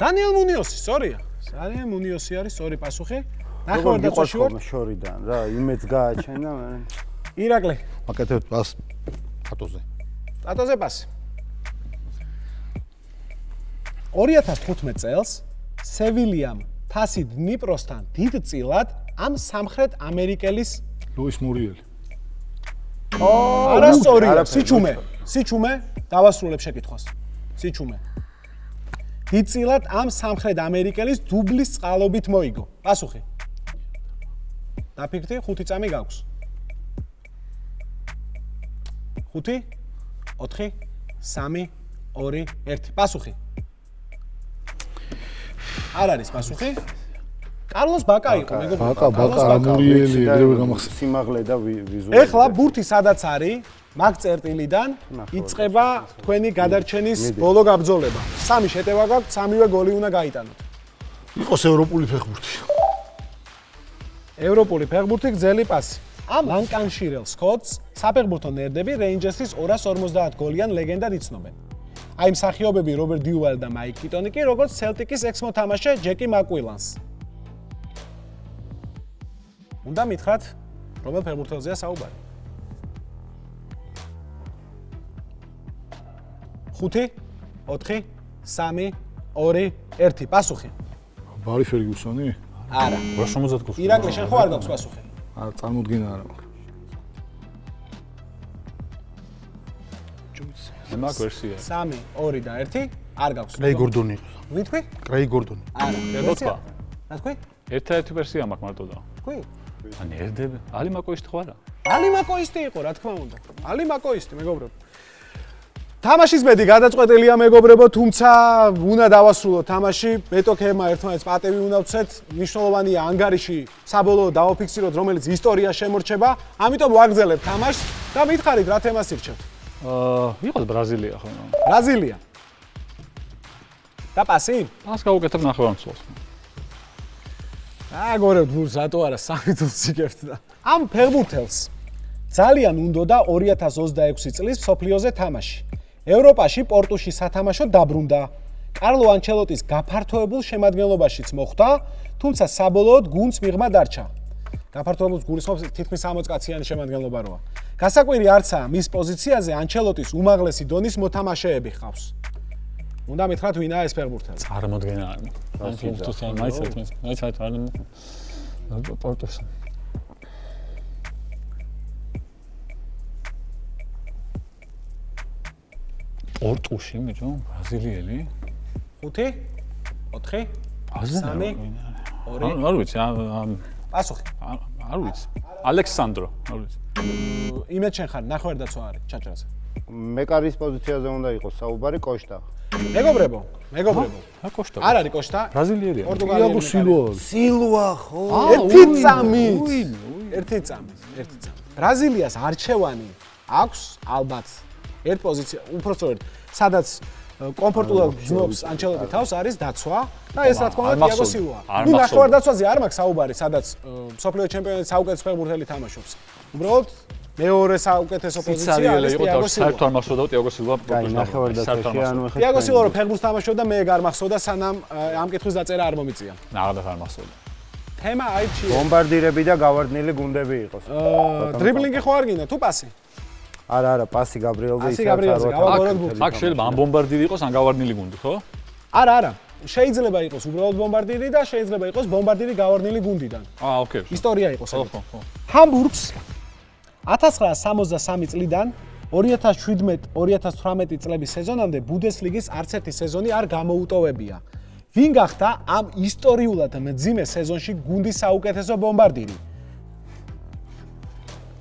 დანიელ მუნიოსი, სწორია. დანიელ მუნიოსი არის სწორი პასუხი.
როგორ გიყვარს ხოლმე შორიდან რა, იმეც გააჩენა მე.
ირაკლი,
აკეთებთ პას ტატოზე.
ტატოზე პასი. 2015 წელს სევილიამ თასი დნიპროსთან დიდწილად ამ სამხრეთ ამერიკელის
ლუის მურიელი.
არასწორია, სიჩუმე, დავასრულებ შეკითხვას. სიჩუმე. დიდწილად ამ სამხრეთ ამერიკელის დუბლის წყალობით მოიგო. პასუხი. დაფიქრდი, 5 წამი გაქვს. 5, 4, 3, 2, 1. პასუხი. არ არის პასუხი. კარლოს ბაკა იყო, მეგობრებო.
ბაკა მურიელი ეგრევე გამახსენე.
სიმაღლე და ვიზუალი.
ეხლა ბურთი სადაც არის, მაგ წერტილიდან იწყება თქვენი გადარჩენის ბოლო გაბრძოლება. 3 შეტევა გაქვთ, 3-ვე გოლი უნდა გაიტანოთ.
იყოს ევროპული ფეხბურთი.
ევროპული ფეხბურთი გრძელი პასი. ამ ლანკანშირელ სკოტს საფეხბურთო ნერდები რეინჯერსის 250 გოლიან ლეგენდად იცნობენ. აი მსახიობები რობერტ დიუვალი და მაიკ კიტონი კი როგორც სელტიკის ექს-მოთამაშე ჯეკი მაკუილანს. უნდა მითხრათ, რომელ ფეხბურთელზეა საუბარი? 5, 4, 3, 2, 1. პასუხი.
ბარი ფერგიუსონი?
არა.
რა 70 გულს?
ირაკლი, შენ ხო არ გაქვს პასუხი?
არა, წარმოუდგენა არა მაქვს.
მე მაგ ვერსია.
3, 2 და 1 არ გაქვს.
კრეი გორდონი.
ვითქვი?
კრეი გორდონი.
არა.
ერთოთვა.
რა თქვი?
ერთ-ერთი ვერსია მაქვს მარტო და.
თქვი?
ანუ ერთები. ალი მაკოისტი ხო არა?
ალი მაკოისტი იყო, რა თქმა უნდა. ალი მაკოისტი, მეგობრებო. თამაშის ბედი გადაწყვეტილია მეგობრებო, თუმცა უნდა დავასრულოთ თამაში. მეტოქეებმა ერთმანეთს პატევი უნდა ვცეთ. მნიშვნელოვანია ანგარიში საბოლოო დავაფიქსიროთ, რომელიც ისტორია შემორჩება. ამიტომ ვაგრძელებ თამაშს და მითხარით რა თემას ირჩევთ.
იყოს ბრაზილია ხო?
ბრაზილია. და პასი?
ას გავუკეთებ ნახევარმცველს.
აგორებ გულს, რატო არა 3 თულს იგებთ და. ამ ფეხბურთელს ძალიან უნდოდა 2026 წლის მსოფლიოზე თამაში. ევროპაში პორტუში სათამაშო დაბრუნდა. კარლო ანჩელოტის გაფართოებულ შემადგენლობაშიც მოხვდა, თუმცა საბოლოოდ გუნდს მიღმა დარჩა. გაფართოებულს გულისხმობს თითქმის 60 კაციანი შემადგენლობა როა. გასაკვირი არცაა, მის პოზიციაზე ანჩელოტის უმაღლესი დონის მოთამაშეები ხავს. უნდა მითხრათ ვინაა ეს ფეხბურთელი.
წარმოდგენა არ მაქვს. მაიცეთ არ პორტუს. პორტუში მიჯო ბრაზილიელი?
5 4 3 2
არ ვიცი,
პასუხი.
არ ვიცი. ალექსანდრო, არ ვიცი.
იმედ შენ ხარ, ნახევარდაცვა არის ჩაჭრაზე.
მეკარის პოზიციაზე უნდა იყოს საუბარი კოშტა.
მეგობრებო.
რა კოშტა?
არ არის კოშტა?
ბრაზილიელია.
პორტუგალიელი.
სილვა ხო?
ერთი წამით. ერთი წამით. ბრაზილიას არჩევანი აქვს ალბათ. ერთ პოზიცია, უпростоრად, სადაც კომფორტულად გზნობს ანჩელოტი თავს არის დაცვა და ეს რა თქმა უნდა თიაგო სილვაა. ნუ ნახევარდაცვაზე არ მაქვს საუბარი, სადაც მსოფლიო ჩემპიონატის საუკეთესო ფეხბურთელი თამაშობს. უბრალოდ მეორე საუკეთესო პოზიცია არის თიაგო სილვა.
საერთოდ არ მახსოვდა თიაგო სილვა
კაი, ნახევარდაცვაში ანუ ეხლა
თიაგო სილვა რო ფეხბურთს თამაშობდა, მე არ მახსოვდა სანამ ამ კითხვის დაწერა არ მომიწია.
ნაღადაც არ მახსოვდა.
თემა აიჩი.
ბომბარდირები და გავარდნილი გუნდები იყოს.
დრიბლინგი ხო არ გინდა თუ პასი?
არა, პასი გაბრიელზე
პასი გაბრიელზე, გავაგოროთ გუნდი.
აქ შეიძლება ამ ბომბარდირი იყოს, ან გავარდნილი გუნდი, ხო?
არა. შეიძლება იყოს უბრალოდ ბომბარდირი და შეიძლება იყოს ბომბარდირი გავარდნილი გუნდიდან.
ოკეი.
ისტორია იყოს.
ხო.
ჰამბურგს 1963 წლიდან 2017-2018 წლების სეზონამდე ბუნდესლიგის არც ერთი სეზონი არ გამოუტოვებია. ვინ გახდა ამ ისტორიულად მძიმე სეზონში გუნდის საუკეთესო ბომბარდირი?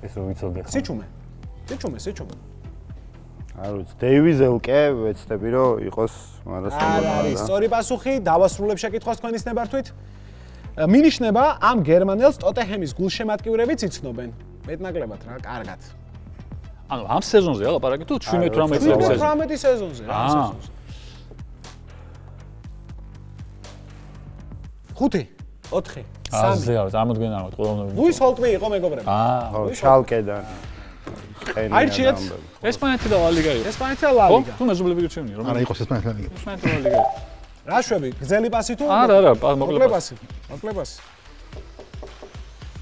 ეს რო ვიცოდე.
სიჩუმე.
არ ვიცი, დეივი ზელკე ვეცდები რომ იყოს, მაგრამ
არ არის სწორი პასუხი, დავასრულებ შეკითხვას თქვენის ნებართვით. მინიშნება ამ გერმანელს ტოტენჰემის გულშემატკივრებიც იცნობენ. მეტნაკლებად რა, კარგად.
ანუ ამ სეზონზე ალაპარაკი თუ 17-18 წლის სეზონზე?
18 სეზონზე რა სეზონზე. 5 4
აზე არ წარმოდგენა არ ყოველდღიურად.
ლუის ჰოლტმი იყო მეგობრებო.
ხო, შალკედან.
აირჩიეთ
ესპანეთი და ლა ლიგა იყო.
ესპანეთი და ლა
ხო?
ლიგა.
თუ მეზობლები გირჩევნია, რომ
არა იყოს ესპანეთი.
ესპანეთი და ლა ლიგა.
რა შვები, გზელი პასი თუ?
არა,
მოკლე პასი.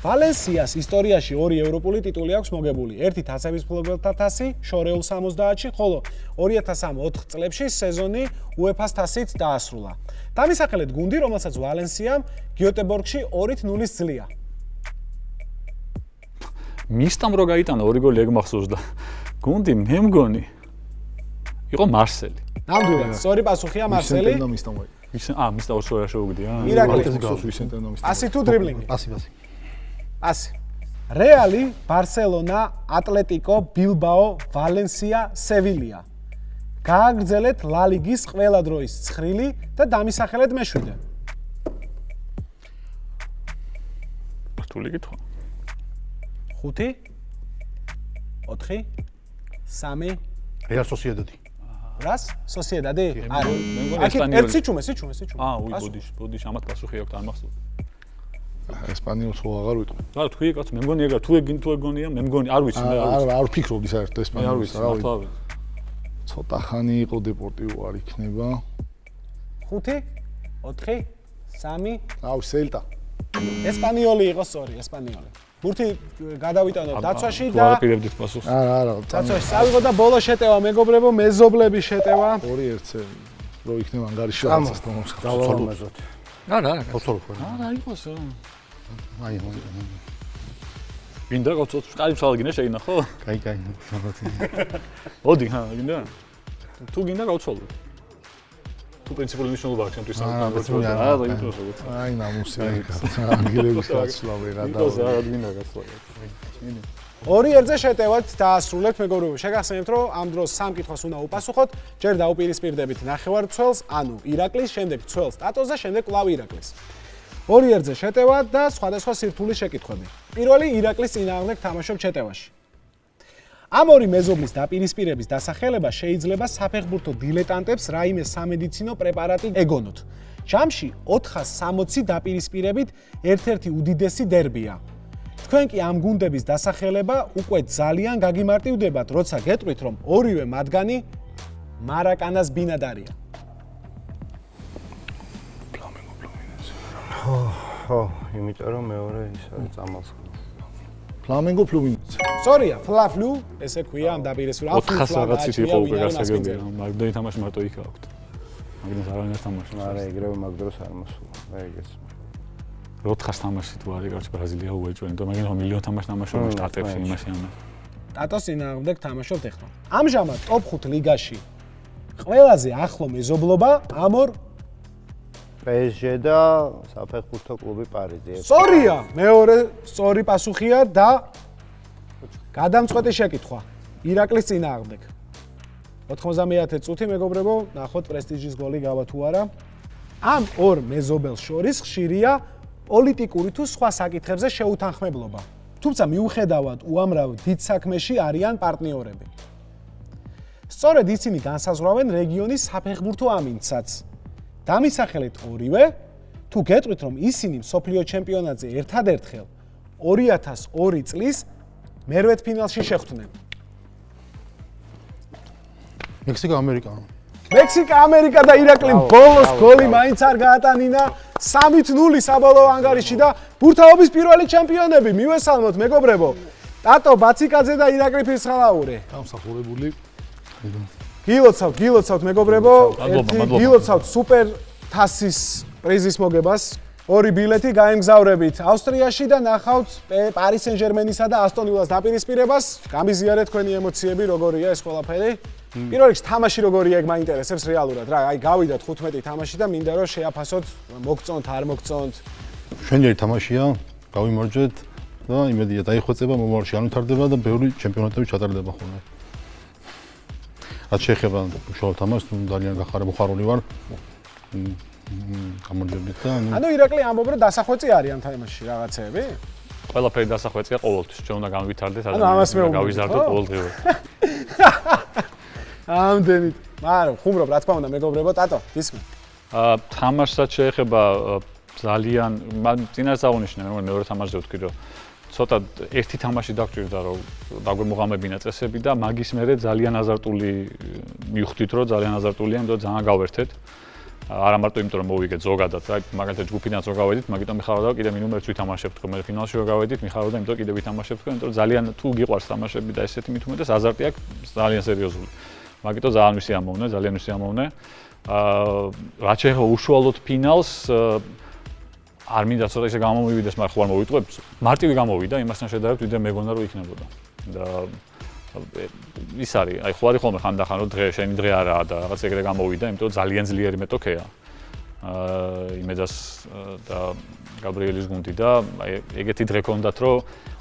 ვალენსიას ისტორიაში 2 ევროპული ტიტული აქვს მოგებული. ერთი თასების მფლობელთა თასი, შორეულ 70-ში, ხოლო 2003-4 წლებში სეზონი UEFA-ს თასით დაასრულა. დამისახელეთ გუნდი, რომელსაც ვალენსიამ გიოტებორგში 2-0 ძლია.
მისტამ რო გაიტანა 2 გოლი ეგ მახსოვს და გუნდი მე მგონი იყო მარსელი.
ნამდვილად, სწორი პასუხია მარსელი.
მისტა ოსოა შეუგდია.
ირაკლი. ასი თუ დრიბლინგი? ასი. რეალი, ბარსელონა, ატლეტიკო, ბილბაო, ვალენსია, სევილია. გააგრძელეთ ლა ლიგის ყველა დროის 9 და დამისახელეთ მე-7.
რთული კითხვა.
5 4 3
რეალ სოსიედადი.
რას? სოსიედადი? არა. აქ ერთ სიჩუმე.
ბოდიში ამათ პასუხი აქვს, არ მახსოვს.
ესპანიელს ხო აღარ ვიტყვი.
რა თქვი კაც, მე მგონი ეგა თუ ეგონია, მე მგონი არ ვიცი, მე
არ ვფიქრობდი საერთოდ ესპანიელს.
რა ვიცი.
ცოტა ხანი იყო დეპორტივო არ იქნება.
5 4 3
აუ სელტა.
ესპანიოლი იყო სწორი, ესპანიოლი. ბურთი გადავიტანოთ დაცვაში და
არ პირებდით პასუხს.
არა.
დაცვაში წავიღო და ბოლო შეტევა მეგობრებო, მეზობლები შეტევა.
2-1 რო იქნება ანგარიში რაღაცას თომობს.
დავამაზოთ.
არა, გოცოლ ხო.
არა, იყოს.
აი,
გინდა გოცოლ, კაი მსალგინე შეინახო?
კაი, შაბათი.
მოდი, გინდა? თუ გინდა გავცვალო. თუ პრინციპული მნიშვნელობა აქვს ჩემთვის ამ
აი, ნამუსი, ანგელების გაცვლა ვეღარ და.
რა გინდა გაცვლა.
ორი ერთზე შეტევად დაასრულებთ მეგობრებო. შეგახსენებთ, რომ ამ დროს სამ კითხვას უნდა უპასუხოთ. ჯერ დაუპირისპირდებით ნახევარმცველს, ანუ ირაკლის, შემდეგ მცველს ტატოს და შემდეგ კვლავ ირაკლის. ორი ერთზე შეტევა და სხვადასხვა სირთულის შეკითხვები. პირველი ირაკლის წინააღმდეგ თამაშობ შეტევაში. ამ ორი მეზობლის დაპირისპირების დასახელება შეიძლება საფეხბურთო დილეტანტებს რაიმე სამედიცინო პრეპარატი ეგონოთ. ჯამში 460 დაპირისპირებით ერთ-ერთი უდიდესი დერბია. თქვენ კი ამ გუნდების დასახელება უკვე ძალიან გაგიმარტივდებათ, როცა გეტყვით, რომ ორივე მათგანი მარაკანას ბინადარია.
ხო, იმიტომ რომ მეორე ის არის წამალს.
ფლამენგო ფლუმინენსე.
სწორია, ფლაფლუ, ესე ქვია ამ დაპირისპირებას.
400 რაღაცით იყო უკვე გასაგებია. მაგდენი თამაში მარტო იქ აქვთ. მაგდენს არავინ არ თამაშობს.
არა, ეგრევე მაგ დროს არ მოსულა. ეგეც.
400 თამაში თუ არის, კარჩ ბრაზილია უეჭვენ, და მაგენ მილიონ თამაში თამაშობ სტარტებში იმაში ამა.
ტატოს წინააღმდეგ თამაშობთ ახლა. ამჟამად ტოპ 5 ლიგაში ყველაზე ახლო მეზობლობა ამ ორ
PSG და საფეხბურთო კლუბი პარიზი.
სწორია, მეორე სწორი პასუხია და გადამწყვეტი შეკითხვა. ირაკლის წინააღმდეგ. 90-ე წუთი მეგობრებო, ნახოთ პრესტიჟის გოლი გავა თუ არა. ამ ორ მეზობელს შორის ხშირია პოლიტიკური თუ სხვა საკითხებზე შეუთანხმებლობა. თუმცა მიუხედავად უამრავ დიდ საქმეში არიან პარტნიორები. სწორედ ისინი განსაზღვრავენ რეგიონის საფეხბურთო ამინდსაც. დამისახელეთ ორივე, თუ გეტყვით, რომ ისინი მსოფლიო ჩემპიონატზე ერთადერთხელ 2002 წლის მერვედფინალში შეხვდნენ.
მექსიკა, ამერიკა.
მექსიკა, ამერიკა და ირაკლი ბოლოს გოლი მაინც არ გაატანინა 3-0 საბოლოო ანგარიში და ბურთაობის პირველი ჩემპიონები მივესალმოთ მეგობრებო. ტატო ბაციკაძე და ირაკლი ფირცხალაური.
დამსახურებული.
გილოცავთ მეგობრებო. გილოცავთ სუპერ თასის პრიზის მოგებას. ორი ბილეთი გაემგზავრებით ავსტრიაში და ნახავთ პარის სენ-ჟერმენისა და ასტონ ვილას დაპირისპირებას. გამიზიარეთ თქვენი ემოციები, როგორია ეს ყველაფერი. პირველ რიგში თამაში როგორია, ეგ მაინტერესებს რეალურად რა. აი გავიდათ 15 თამაში და მინდა რომ შეაფასოთ, მოგწონთ, არ მოგწონთ.
შვენიერი თამაშია, გავიმარჯვეთ და იმედია დაიხვეწება მომავალში არ ვითარდება და ბევრი ჩემპიონატები ჩატარდება ხოლმე. რაც შეეხება უშუალო თამაშს, ძალიან გახარებული ვარ. გამარჯვებით და
ანუ ირაკლი ამბობ რომ დასახვეწი არის ამ თამაშში რაღაცეები?
ყველაფერი დასახვეწია ყოველთვის. ჩვენ უნდა განვითარდეთ,
ამას მე
გავიზარდოთ ყოველდღიურად.
ამდენით. მაგრამ ხუმრობ რა თქმა უნდა მეგობრებო, ტატო, ისმე.
თამაშსაც შეეხება ძალიან წინას აღნიშნე, მეორე თამაშზე ვთქვი, რომ ცოტა ერთი თამაში დაგჭირდა, რომ დაგვემოღამებინა წესები და მაგის მერე ძალიან აზარტული მივხვდით, რომ ძალიან აზარტულია, იმიტომ რომ ძალიან გავერთეთ. არა მარტო იმიტომ რომ მოვიგეთ ზოგადად, აი მაგალითად ჯგუფიდან რო გავედით, მაგიტომ მიხარდა კიდე მინიმუმ ერთს ვითამაშებთ, რომ მე ფინალში რო გავედით, მიხარდა იმიტომ კიდე ვითამაშებთ, იმიტომ რომ ძალიან თუ გიყვარს თამაშები და ესეთი მით უმეტეს აზარტი აქვს ძალიან სერიოზული. მაგიტომ ძალიან ვისი ამოვნე. რაც შეეხება უშუალოდ ფინალს, არ მინდა ცოტა ისე გამომივიდეს, მაგრამ ხო არ მოვიტყვებ. მარტივი გამოვიდა, იმასთან შედარებით, ვიდრე მეგონა რომ იქნებოდა. და ის არის, აი ხო არის ხოლმე ხანდახან რომ დღე შენი დღე არაა და რაღაც ეგრე გამოვიდა, იმიტომ რომ ძალიან ძლიერი მეტოქეა. იმედას და გაბრიელის გუნდი და აი ეგეთი დღე ქონდათ, რომ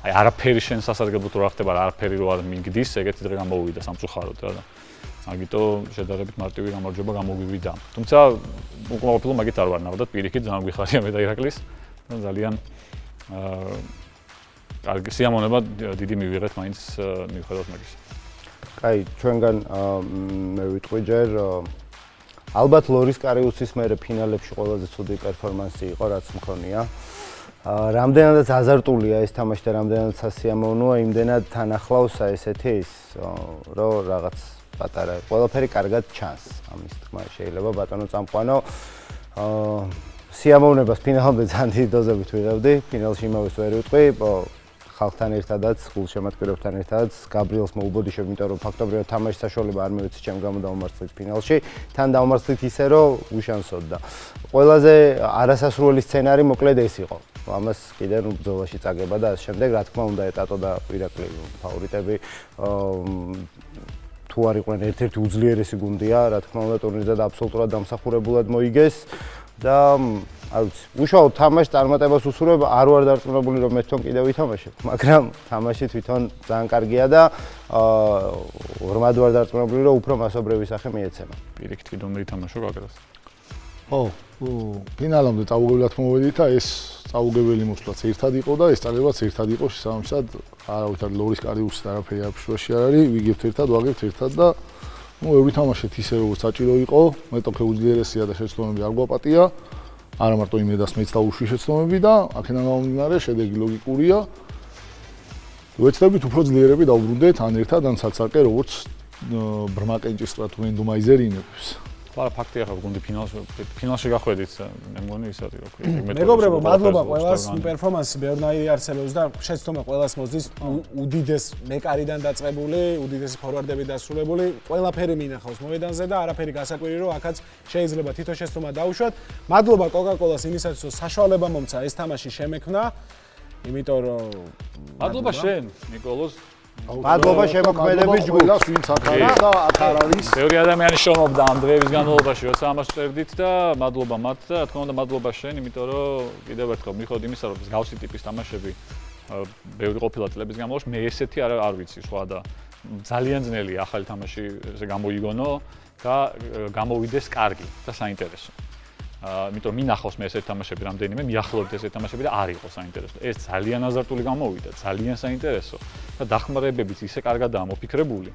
აი არაფერი შენ სასარგებლოდ რა ხდება, არაფერი რო არ მიგდის, ეგეთი დღე გამოვიდა სამწუხაროდ და მაგიტომ შედარებით მარტივი გამარჯვება გამოგვივიდა. თუმცა უკმაყოფილო მაგით არ ვარ ნახოთ პირიქით, ძალიან გვიხარია მე და ირაკლის და ძალიან კარგი სიამოვნება დიდი მივიღეთ მაინც მიუხედავად მაგისა.
კაი, ჩვენგან მე ვიტყვი ჯერ ალბათ ლორის კარიუსის მერე ფინალებში ყველაზე ცუდი პერფორმანსი იყო, რაც მქონია. რამდენადაც აზარტულია ეს თამაში და რამდენადაც სასიამოვნოა, იმდენად თან ახლავსა ესეთი ის, რომ რაღაც პატარა ყველაფერი კარგად ჩანს. ამის თქმა შეიძლება ბატონო წამყვანო. სიამოვნებას ფინალამდე ძალიან დიდი დოზებით ვიღებდი, ფინალში იმავეს ვერ ვიტყვი. ხალხთან ერთადაც, გულშემატკივრებთან ერთადაც გაბრიელს მოუბოდიშებ, იმიტომ რომ ფაქტობრივად თამაშის საშუალება არ მივეცი ჩემ გამო დავმარცხდით ფინალში. თან დავმარცხდით ისე, რომ უშანსოდ და ყველაზე არასასრული სცენარი მოკლედ ეს იყო. ამას კიდევ ბრძოლაში წაგება და ამ შემდეგ რა თქმა უნდა ეტატო და ირაკლი ფავორიტები თუ არ იყვნენ ერთ-ერთი უძლიერესი გუნდია, რა თქმა უნდა ტურნირზე და აბსოლუტურად დამსახურებულად მოიგეს და არ ვიცი, უშუალოდ თამაშს წარმატებას უსურვებ, არ ვარ დარწმუნებული რომ მე თვითონ კიდევ ვითამაშებ, მაგრამ თამაში თვითონ ძალიან კარგია და ორმად ვარ დარწმუნებული რომ უფრო მასობრივი სახე მიეცემა.
პირიქით კიდე უნდა ითამაშო გაგრას.
ო, ფინალამდე წაუგებლად მოვედით და ეს წაუგებელი მოსვლაც ერთად იყო და ეს წაგებაც ერთად იყო შესაბამისად, არავითარ ლორის კარიუსით არაფერი არ ფშვაში არ არის, ვიგებთ ერთად, ვაგებთ ერთად და ვერ ვითამაშეთ ისე როგორც საჭირო იყო, მეტოქე უძლიერესია და შეცდომები არ გვაპატია. არა მარტო იმედას მეც დაუშვი შეცდომები და აქედან გამომდინარე შედეგი ლოგიკურია. ვეცდებით უფრო ძლიერები დავბრუნდეთ ან ერთად ან ცალ-ცალკე როგორც ბრმა კენჭისყრა თუ ენდომაიზერინებს.
არა ფაქტია ხო გუნდი ფინალში გახვედით მე მგონი ის არის რა ქვია.
მეგობრებო, მადლობა ყველას პერფორმანსი ბევრნაირი არსებობს და შეცდომა ყველას მოსდის უდიდეს მეკარიდან დაწყებული, უდიდესი ფორვარდები დასრულებული, ყველაფერი მინახავს მოედანზე და არაფერი გასაკვირი რომ აქაც შეიძლება თითო შეცდომა დაუშვათ. მადლობა კოკა-კოლას იმისათვის რომ საშუალება მომცა ეს თამაში შემექმნა. იმიტომ რომ
მადლობა შენ ნიკოლოზ.
მადლობა შემოქმედების ჯგუფს,
ვინც აქ არის და აქ არ არის.
ბევრი ადამიანი შრომობდა ამ დღეების განმავლობაში, როცა ამას წერდით და მადლობა მათ და რა თქმა უნდა მადლობა შენ, იმიტომ რომ კიდევ ერთხელ მიხვდით იმისა, რომ გავსი ტიპის თამაშები ბევრი ყოფილა წლების განმავლობაში, მე ესეთი არ ვიცი სხვა და ძალიან ძნელია ახალი თამაში ესე გამოიგონო და გამოვიდეს კარგი და საინტერესო. იმიტომ მინახავს მე ესეთი თამაშები რამდენიმე, მიახლოვდით ესეთი თამაშები და არ იყო საინტერესო. ეს ძალიან აზარტული გამოვიდა, ძალიან საინტერესო და დახმარებებიც ისე კარგადაა მოფიქრებული,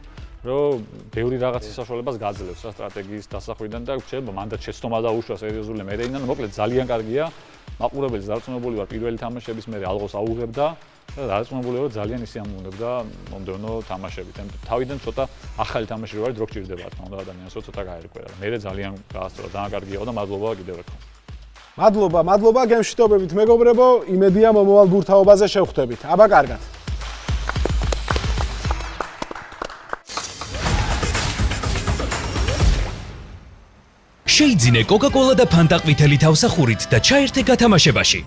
რომ ბევრი რაღაცის საშუალებას გაძლევს რა სტრატეგიის დასახვიდან და შეიძლება მანდაც შეცდომა დაუშვა სერიოზული მერეინან, მოკლედ ძალიან კარგია. მაყურებელს დარწმუნებული ვარ პირველი თამაშების მერე ალღოს აუღებდა და დარწმუნებული ვარ ძალიან ისე ამუნებდა მომდევნო თამაშებით. თავიდან ცოტა ახალი თამაში რო არის, დრო გჭირდება რა თქმა უნდა ადამიანს რომ ცოტა გაერკვევა. მე ძალიან გაასწორა, ძალიან კარგი იყო და მადლობა კიდევ ერთხელ.
მადლობა გემშვიდობებით მეგობრებო, იმედია მომავალ ბურთაობაზე შევხვდებით. აბა კარგად.
შეიძინე Coca-Cola და Fanta ყვითელი თავსახურით და ჩაერთე გათამაშებაში.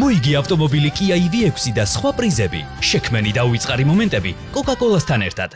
მოიგი ავტომობილი Kia EV6 და სხვა პრიზები. შექმენი და უიწყარი მომენტები Coca-Cola-სთან ერთად.